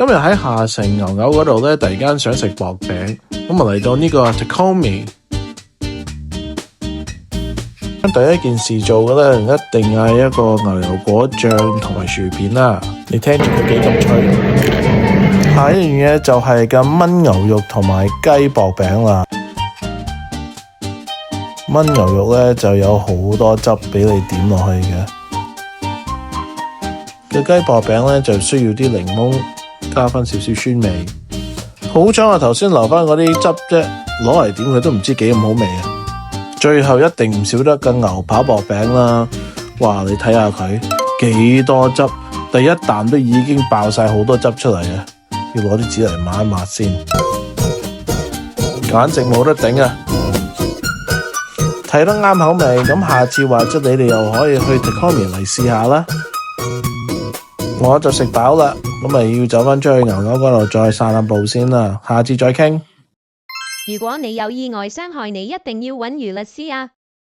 今日喺下城牛牛嗰度咧，突然間想食薄餅，咁啊嚟到呢個 Takumi。第一件事做嘅咧，一定係一個牛油果醬同埋薯片啦。你聽住佢幾咁脆。下一樣嘢就係嘅燜牛肉同埋雞薄餅啦。燜牛肉咧就有好多汁俾你點落去嘅。嘅雞薄餅咧就需要啲檸檬，加翻少少酸味。好彩我頭先留翻嗰啲汁啫，攞嚟點佢都唔知幾咁好味啊！最後一定唔少得個牛扒薄餅啦。哇，你睇下佢幾多汁，第一啖都已經爆晒好多汁出嚟啊！要攞啲紙嚟抹一抹先，簡直冇得頂啊！睇得啱口味，咁下次或者你哋又可以去 Takumi 嚟試下啦。我就食飽啦，咁咪要走返出去牛牛嗰度再散下步先啦。下次再傾。如果你有意外傷害你，一定要揾魚律師啊！